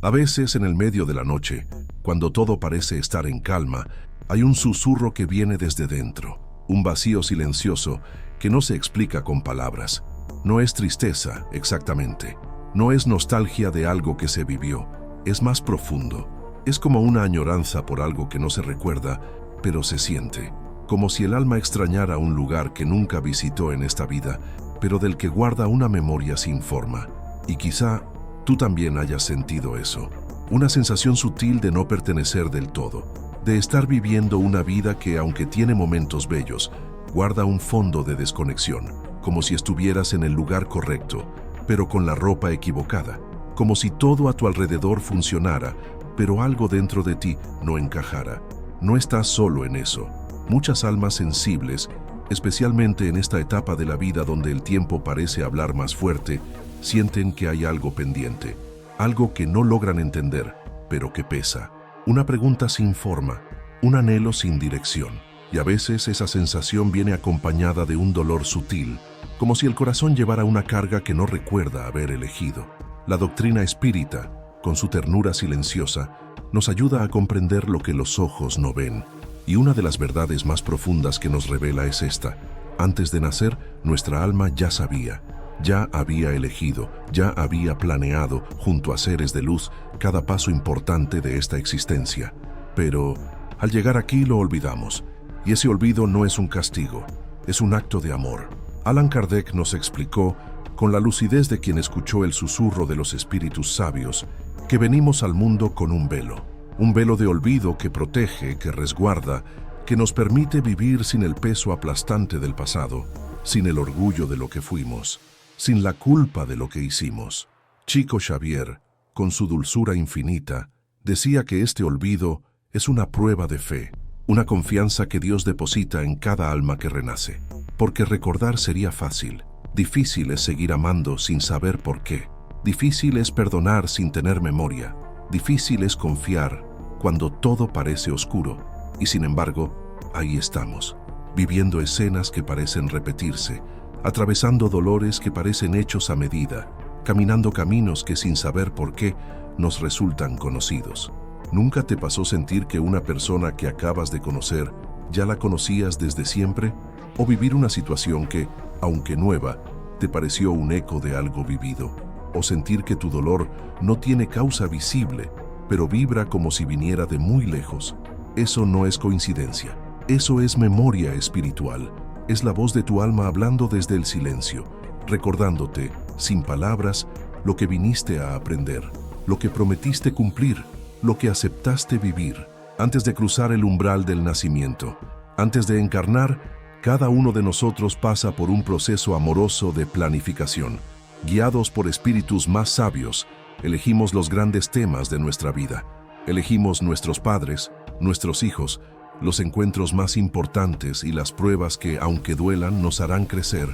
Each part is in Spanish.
A veces, en el medio de la noche, cuando todo parece estar en calma, hay un susurro que viene desde dentro, un vacío silencioso que no se explica con palabras. No es tristeza, exactamente. No es nostalgia de algo que se vivió. Es más profundo. Es como una añoranza por algo que no se recuerda, pero se siente. Como si el alma extrañara un lugar que nunca visitó en esta vida, pero del que guarda una memoria sin forma. Y quizá tú también hayas sentido eso. Una sensación sutil de no pertenecer del todo, de estar viviendo una vida que, aunque tiene momentos bellos, guarda un fondo de desconexión, como si estuvieras en el lugar correcto, pero con la ropa equivocada, como si todo a tu alrededor funcionara, pero algo dentro de ti no encajara. No estás solo en eso. Muchas almas sensibles, especialmente en esta etapa de la vida donde el tiempo parece hablar más fuerte, sienten que hay algo pendiente, algo que no logran entender, pero que pesa. Una pregunta sin forma, un anhelo sin dirección. Y a veces esa sensación viene acompañada de un dolor sutil, como si el corazón llevara una carga que no recuerda haber elegido. La doctrina espírita, con su ternura silenciosa, nos ayuda a comprender lo que los ojos no ven. Y una de las verdades más profundas que nos revela es esta: antes de nacer, nuestra alma ya sabía, ya había elegido, ya había planeado, junto a seres de luz, cada paso importante de esta existencia. Pero al llegar aquí lo olvidamos, y ese olvido no es un castigo, es un acto de amor. Allan Kardec nos explicó, con la lucidez de quien escuchó el susurro de los espíritus sabios, que venimos al mundo con un velo de olvido que protege, que resguarda, que nos permite vivir sin el peso aplastante del pasado, sin el orgullo de lo que fuimos, sin la culpa de lo que hicimos. Chico Xavier, con su dulzura infinita, decía que este olvido es una prueba de fe, una confianza que Dios deposita en cada alma que renace. Porque recordar sería fácil. Difícil es seguir amando sin saber por qué. Difícil es perdonar sin tener memoria. Difícil es confiar cuando todo parece oscuro. Y sin embargo, ahí estamos, viviendo escenas que parecen repetirse, atravesando dolores que parecen hechos a medida, caminando caminos que sin saber por qué nos resultan conocidos. ¿Nunca te pasó sentir que una persona que acabas de conocer ya la conocías desde siempre? ¿O vivir una situación que, aunque nueva, te pareció un eco de algo vivido? ¿O sentir que tu dolor no tiene causa visible, pero vibra como si viniera de muy lejos? Eso no es coincidencia. Eso es memoria espiritual. Es la voz de tu alma hablando desde el silencio, recordándote, sin palabras, lo que viniste a aprender, lo que prometiste cumplir, lo que aceptaste vivir. Antes de cruzar el umbral del nacimiento, antes de encarnar, cada uno de nosotros pasa por un proceso amoroso de planificación. Guiados por espíritus más sabios, elegimos los grandes temas de nuestra vida. Elegimos nuestros padres, nuestros hijos, los encuentros más importantes y las pruebas que, aunque duelan, nos harán crecer.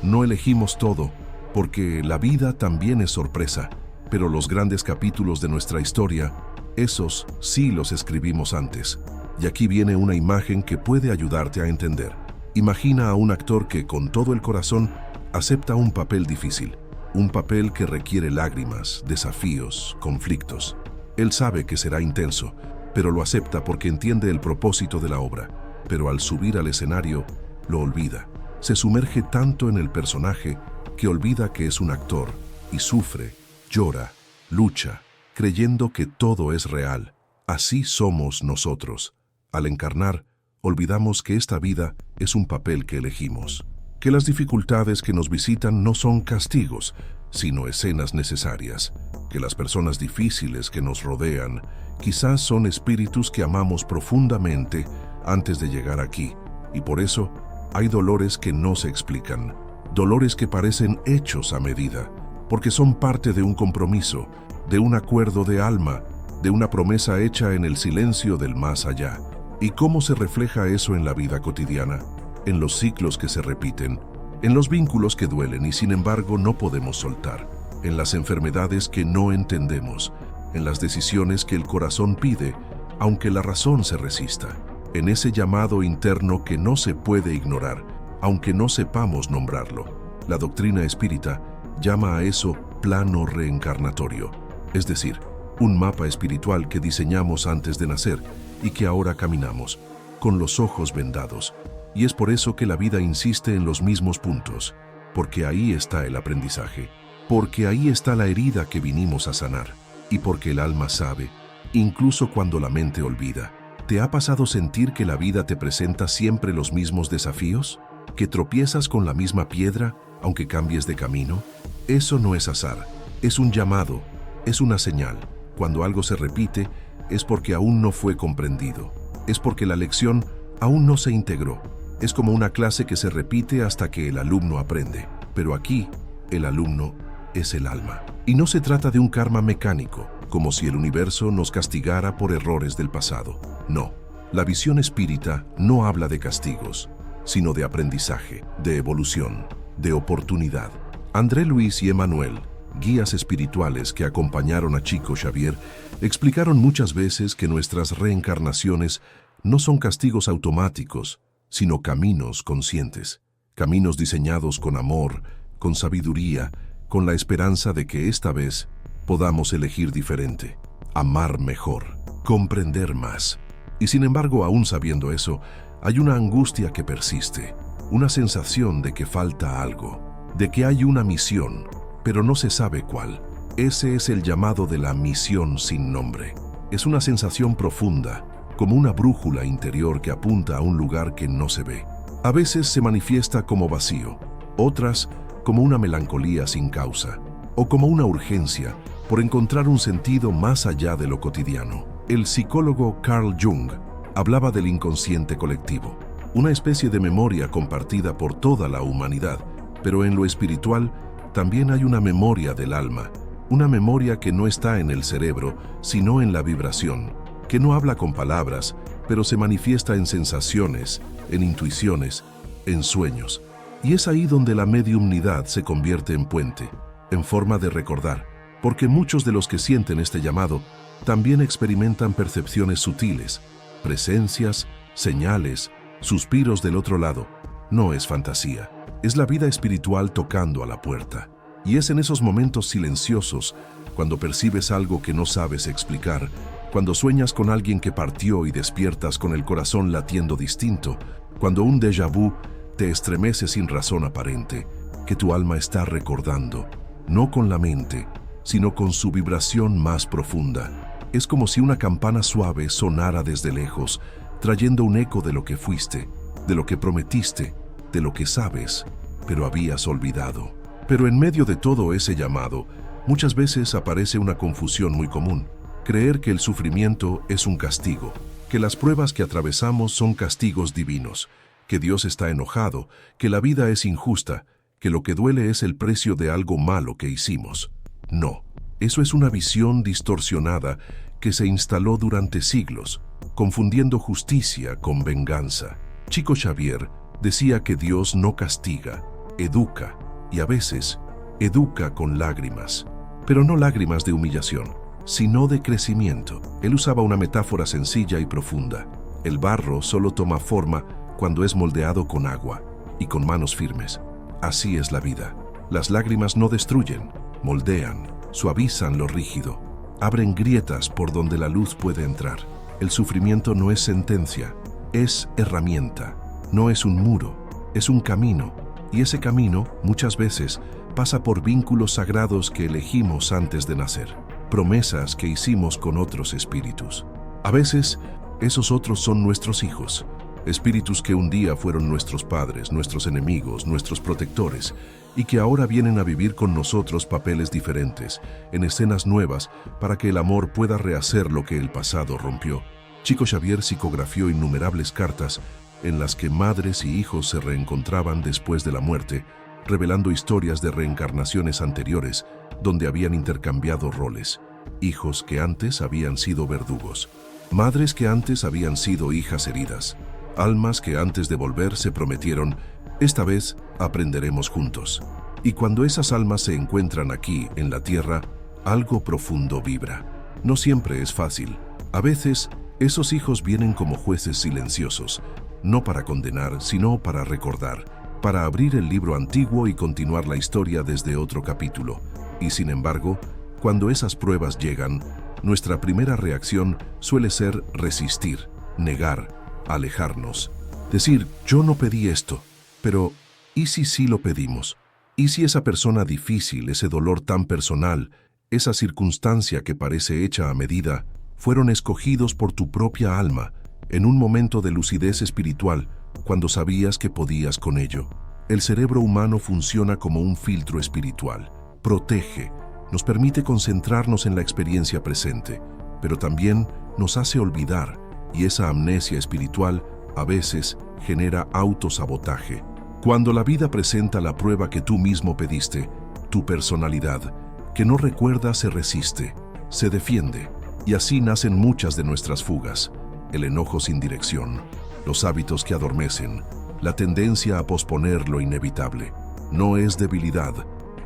No elegimos todo, porque la vida también es sorpresa, pero los grandes capítulos de nuestra historia, esos sí los escribimos antes. Y aquí viene una imagen que puede ayudarte a entender. Imagina a un actor que, con todo el corazón, acepta un papel difícil, un papel que requiere lágrimas, desafíos, conflictos. Él sabe que será intenso, pero lo acepta porque entiende el propósito de la obra. Pero al subir al escenario, lo olvida. Se sumerge tanto en el personaje que olvida que es un actor y sufre, llora, lucha, creyendo que todo es real. Así somos nosotros. Al encarnar, olvidamos que esta vida es un papel que elegimos, que las dificultades que nos visitan no son castigos, sino escenas necesarias, que las personas difíciles que nos rodean quizás son espíritus que amamos profundamente antes de llegar aquí, y por eso hay dolores que no se explican, dolores que parecen hechos a medida, porque son parte de un compromiso, de un acuerdo de alma, de una promesa hecha en el silencio del más allá. ¿Y cómo se refleja eso en la vida cotidiana? En los ciclos que se repiten, en los vínculos que duelen y sin embargo no podemos soltar, en las enfermedades que no entendemos, en las decisiones que el corazón pide, aunque la razón se resista, en ese llamado interno que no se puede ignorar, aunque no sepamos nombrarlo. La doctrina espírita llama a eso plano reencarnatorio, es decir, un mapa espiritual que diseñamos antes de nacer y que ahora caminamos, con los ojos vendados. Y es por eso que la vida insiste en los mismos puntos, porque ahí está el aprendizaje, porque ahí está la herida que vinimos a sanar, y porque el alma sabe, incluso cuando la mente olvida. ¿Te ha pasado sentir que la vida te presenta siempre los mismos desafíos? ¿Que tropiezas con la misma piedra, aunque cambies de camino? Eso no es azar, es un llamado, es una señal. Cuando algo se repite, es porque aún no fue comprendido, es porque la lección aún no se integró. Es como una clase que se repite hasta que el alumno aprende, pero aquí el alumno es el alma. Y no se trata de un karma mecánico, como si el universo nos castigara por errores del pasado. No, la visión espírita no habla de castigos, sino de aprendizaje, de evolución, de oportunidad. André Luis y Emanuel, guías espirituales que acompañaron a Chico Xavier, explicaron muchas veces que nuestras reencarnaciones no son castigos automáticos, sino caminos conscientes, caminos diseñados con amor, con sabiduría, con la esperanza de que esta vez podamos elegir diferente, amar mejor, comprender más. Y sin embargo, aún sabiendo eso, hay una angustia que persiste, una sensación de que falta algo, de que hay una misión, pero no se sabe cuál. Ese es el llamado de la misión sin nombre. Es una sensación profunda, como una brújula interior que apunta a un lugar que no se ve. A veces se manifiesta como vacío, otras como una melancolía sin causa, o como una urgencia por encontrar un sentido más allá de lo cotidiano. El psicólogo Carl Jung hablaba del inconsciente colectivo, una especie de memoria compartida por toda la humanidad, pero en lo espiritual también hay una memoria del alma, una memoria que no está en el cerebro, sino en la vibración, que no habla con palabras, pero se manifiesta en sensaciones, en intuiciones, en sueños. Y es ahí donde la mediumnidad se convierte en puente, en forma de recordar, porque muchos de los que sienten este llamado también experimentan percepciones sutiles, presencias, señales, suspiros del otro lado. No es fantasía, es la vida espiritual tocando a la puerta. Y es en esos momentos silenciosos, cuando percibes algo que no sabes explicar, cuando sueñas con alguien que partió y despiertas con el corazón latiendo distinto, cuando un déjà vu te estremece sin razón aparente, que tu alma está recordando, no con la mente, sino con su vibración más profunda. Es como si una campana suave sonara desde lejos, trayendo un eco de lo que fuiste, de lo que prometiste, de lo que sabes, pero habías olvidado. Pero en medio de todo ese llamado, muchas veces aparece una confusión muy común. Creer que el sufrimiento es un castigo, que las pruebas que atravesamos son castigos divinos, que Dios está enojado, que la vida es injusta, que lo que duele es el precio de algo malo que hicimos. No, eso es una visión distorsionada que se instaló durante siglos, confundiendo justicia con venganza. Chico Xavier decía que Dios no castiga, educa, y a veces educa con lágrimas, pero no lágrimas de humillación, sino de crecimiento. Él usaba una metáfora sencilla y profunda. El barro solo toma forma cuando es moldeado con agua y con manos firmes. Así es la vida. Las lágrimas no destruyen, moldean, suavizan lo rígido, abren grietas por donde la luz puede entrar. El sufrimiento no es sentencia, es herramienta, no es un muro, es un camino, y ese camino, muchas veces, pasa por vínculos sagrados que elegimos antes de nacer, promesas que hicimos con otros espíritus. A veces, esos otros son nuestros hijos, espíritus que un día fueron nuestros padres, nuestros enemigos, nuestros protectores, y que ahora vienen a vivir con nosotros papeles diferentes, en escenas nuevas, para que el amor pueda rehacer lo que el pasado rompió. Chico Xavier psicografió innumerables cartas en las que madres y hijos se reencontraban después de la muerte, revelando historias de reencarnaciones anteriores donde habían intercambiado roles. Hijos que antes habían sido verdugos, madres que antes habían sido hijas heridas, almas que antes de volver se prometieron: esta vez aprenderemos juntos. Y cuando esas almas se encuentran aquí, en la tierra, algo profundo vibra. No siempre es fácil. A veces, esos hijos vienen como jueces silenciosos, no para condenar, sino para recordar, para abrir el libro antiguo y continuar la historia desde otro capítulo. Y sin embargo, cuando esas pruebas llegan, nuestra primera reacción suele ser resistir, negar, alejarnos. Decir, yo no pedí esto, pero ¿y si sí lo pedimos? ¿Y si esa persona difícil, ese dolor tan personal, esa circunstancia que parece hecha a medida, fueron escogidos por tu propia alma en un momento de lucidez espiritual, cuando sabías que podías con ello? El cerebro humano funciona como un filtro espiritual. Protege, nos permite concentrarnos en la experiencia presente, pero también nos hace olvidar, y esa amnesia espiritual a veces genera autosabotaje. Cuando la vida presenta la prueba que tú mismo pediste, tu personalidad, que no recuerda, se resiste, se defiende, y así nacen muchas de nuestras fugas: el enojo sin dirección, los hábitos que adormecen, la tendencia a posponer lo inevitable. No es debilidad,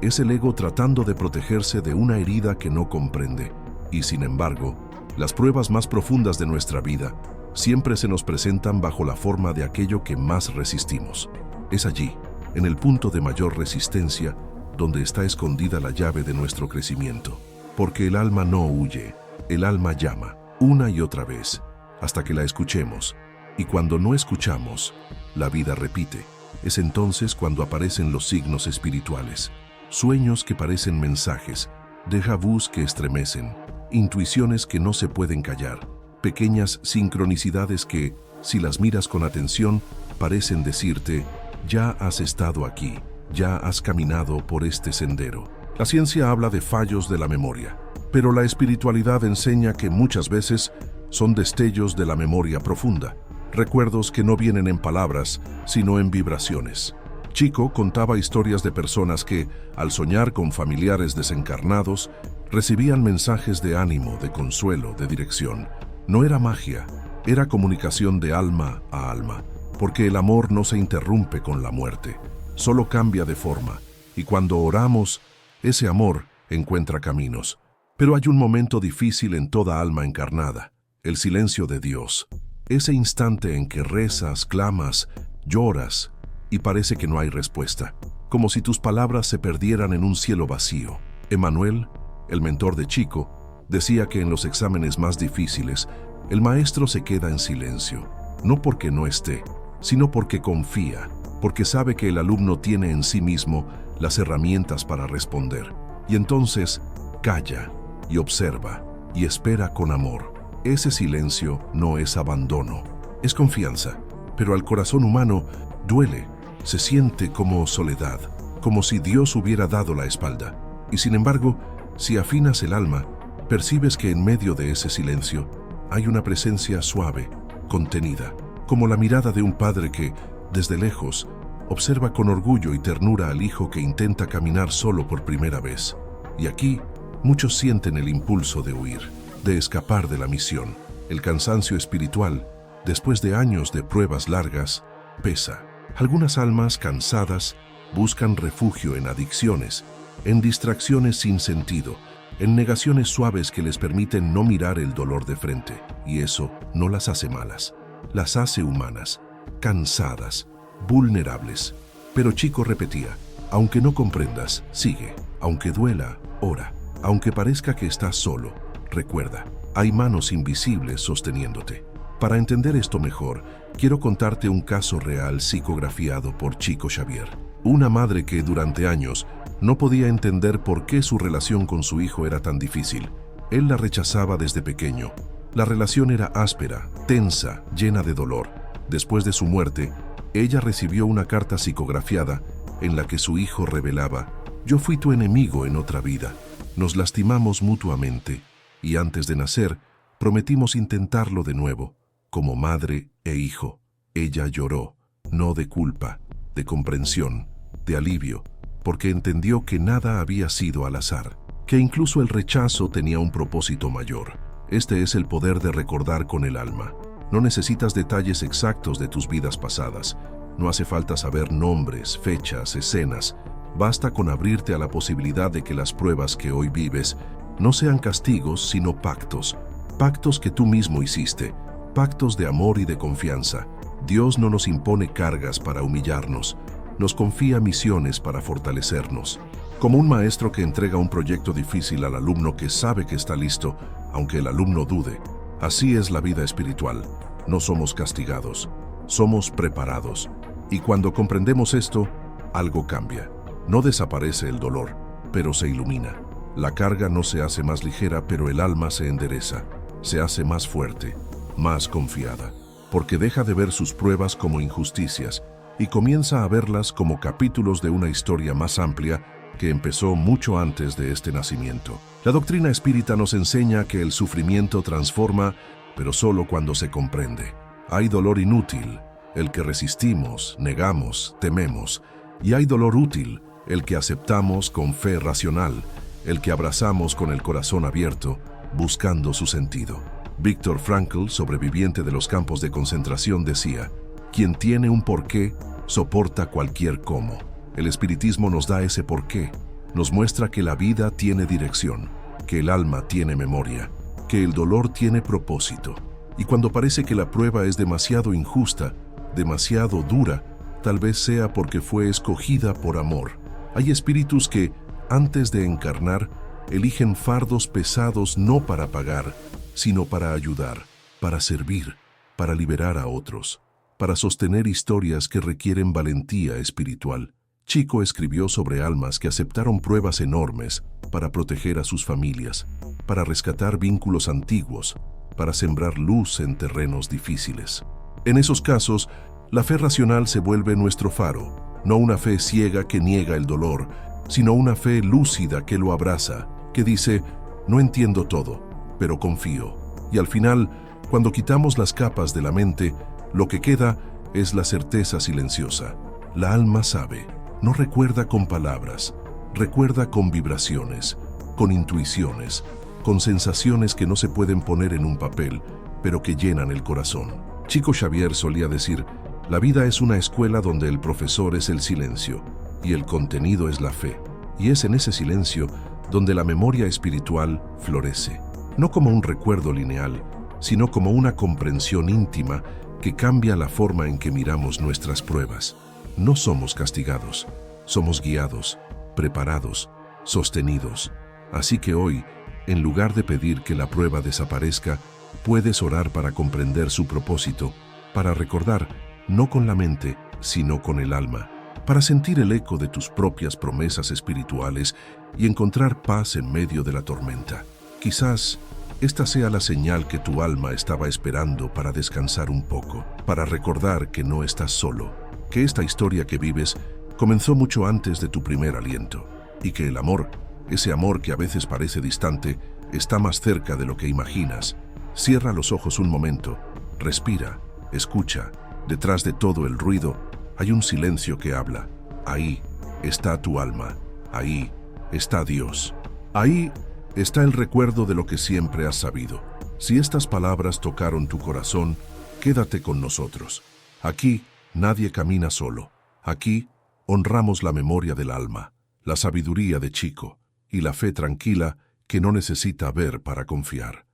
es el ego tratando de protegerse de una herida que no comprende. Y sin embargo, las pruebas más profundas de nuestra vida siempre se nos presentan bajo la forma de aquello que más resistimos. Es allí, en el punto de mayor resistencia, donde está escondida la llave de nuestro crecimiento. Porque el alma no huye, el alma llama, una y otra vez, hasta que la escuchemos. Y cuando no escuchamos, la vida repite. Es entonces cuando aparecen los signos espirituales, sueños que parecen mensajes, déjà vus que estremecen, intuiciones que no se pueden callar, pequeñas sincronicidades que, si las miras con atención, parecen decirte: ya has estado aquí, ya has caminado por este sendero. La ciencia habla de fallos de la memoria, pero la espiritualidad enseña que muchas veces son destellos de la memoria profunda, recuerdos que no vienen en palabras, sino en vibraciones. Chico contaba historias de personas que, al soñar con familiares desencarnados, recibían mensajes de ánimo, de consuelo, de dirección. No era magia, era comunicación de alma a alma, porque el amor no se interrumpe con la muerte, solo cambia de forma, y cuando oramos, ese amor encuentra caminos. Pero hay un momento difícil en toda alma encarnada: el silencio de Dios, ese instante en que rezas, clamas, lloras, y parece que no hay respuesta, como si tus palabras se perdieran en un cielo vacío. Emanuel, el mentor de Chico, decía que en los exámenes más difíciles, el maestro se queda en silencio, no porque no esté, sino porque confía, porque sabe que el alumno tiene en sí mismo las herramientas para responder. Y entonces calla y observa y espera con amor. Ese silencio no es abandono, es confianza, pero al corazón humano duele, se siente como soledad, como si Dios hubiera dado la espalda. Y sin embargo, si afinas el alma, percibes que en medio de ese silencio hay una presencia suave, contenida, como la mirada de un padre que, desde lejos, observa con orgullo y ternura al hijo que intenta caminar solo por primera vez. Y aquí, muchos sienten el impulso de huir, de escapar de la misión. El cansancio espiritual, después de años de pruebas largas, pesa. Algunas almas cansadas buscan refugio en adicciones, en distracciones sin sentido, en negaciones suaves que les permiten no mirar el dolor de frente. Y eso no las hace malas, las hace humanas, cansadas, vulnerables. Pero Chico repetía: aunque no comprendas, sigue. Aunque duela, ora. Aunque parezca que estás solo, recuerda, hay manos invisibles sosteniéndote. Para entender esto mejor, quiero contarte un caso real psicografiado por Chico Xavier. Una madre que durante años no podía entender por qué su relación con su hijo era tan difícil. Él la rechazaba desde pequeño. La relación era áspera, tensa, llena de dolor. Después de su muerte, ella recibió una carta psicografiada en la que su hijo revelaba: yo fui tu enemigo en otra vida. Nos lastimamos mutuamente y antes de nacer prometimos intentarlo de nuevo, como madre e hijo. Ella lloró, no de culpa, de comprensión, de alivio, porque entendió que nada había sido al azar, que incluso el rechazo tenía un propósito mayor. Este es el poder de recordar con el alma. No necesitas detalles exactos de tus vidas pasadas. No hace falta saber nombres, fechas, escenas. Basta con abrirte a la posibilidad de que las pruebas que hoy vives no sean castigos, sino pactos. Pactos que tú mismo hiciste. Pactos de amor y de confianza. Dios no nos impone cargas para humillarnos. Nos confía misiones para fortalecernos. Como un maestro que entrega un proyecto difícil al alumno que sabe que está listo, aunque el alumno dude. Así es la vida espiritual. No somos castigados, somos preparados. Y cuando comprendemos esto, algo cambia. No desaparece el dolor, pero se ilumina. La carga no se hace más ligera, pero el alma se endereza, se hace más fuerte, más confiada, porque deja de ver sus pruebas como injusticias y comienza a verlas como capítulos de una historia más amplia que empezó mucho antes de este nacimiento. La doctrina espírita nos enseña que el sufrimiento transforma, pero solo cuando se comprende. Hay dolor inútil, el que resistimos, negamos, tememos, y hay dolor útil, el que aceptamos con fe racional, el que abrazamos con el corazón abierto, buscando su sentido. Viktor Frankl, sobreviviente de los campos de concentración, decía: quien tiene un porqué, soporta cualquier cómo. El espiritismo nos da ese porqué, nos muestra que la vida tiene dirección, que el alma tiene memoria, que el dolor tiene propósito. Y cuando parece que la prueba es demasiado injusta, demasiado dura, tal vez sea porque fue escogida por amor. Hay espíritus que, antes de encarnar, eligen fardos pesados no para pagar, sino para ayudar, para servir, para liberar a otros, para sostener historias que requieren valentía espiritual. Chico escribió sobre almas que aceptaron pruebas enormes para proteger a sus familias, para rescatar vínculos antiguos, para sembrar luz en terrenos difíciles. En esos casos, la fe racional se vuelve nuestro faro, no una fe ciega que niega el dolor, sino una fe lúcida que lo abraza, que dice: no entiendo todo, pero confío. Y al final, cuando quitamos las capas de la mente, lo que queda es la certeza silenciosa. La alma sabe, no recuerda con palabras, recuerda con vibraciones, con intuiciones, con sensaciones que no se pueden poner en un papel, pero que llenan el corazón. Chico Xavier solía decir: la vida es una escuela donde el profesor es el silencio y el contenido es la fe. Y es en ese silencio donde la memoria espiritual florece, no como un recuerdo lineal, sino como una comprensión íntima que cambia la forma en que miramos nuestras pruebas. No somos castigados, somos guiados, preparados, sostenidos. Así que hoy, en lugar de pedir que la prueba desaparezca, puedes orar para comprender su propósito, para recordar, no con la mente, sino con el alma, para sentir el eco de tus propias promesas espirituales y encontrar paz en medio de la tormenta. Quizás esta sea la señal que tu alma estaba esperando para descansar un poco, para recordar que no estás solo, que esta historia que vives comenzó mucho antes de tu primer aliento, y que el amor, ese amor que a veces parece distante, está más cerca de lo que imaginas. Cierra los ojos un momento, respira, escucha. Detrás de todo el ruido hay un silencio que habla. Ahí está tu alma, ahí está Dios. Ahí está el recuerdo de lo que siempre has sabido. Si estas palabras tocaron tu corazón, quédate con nosotros. Aquí nadie camina solo. Aquí honramos la memoria del alma, la sabiduría de Chico y la fe tranquila que no necesita ver para confiar.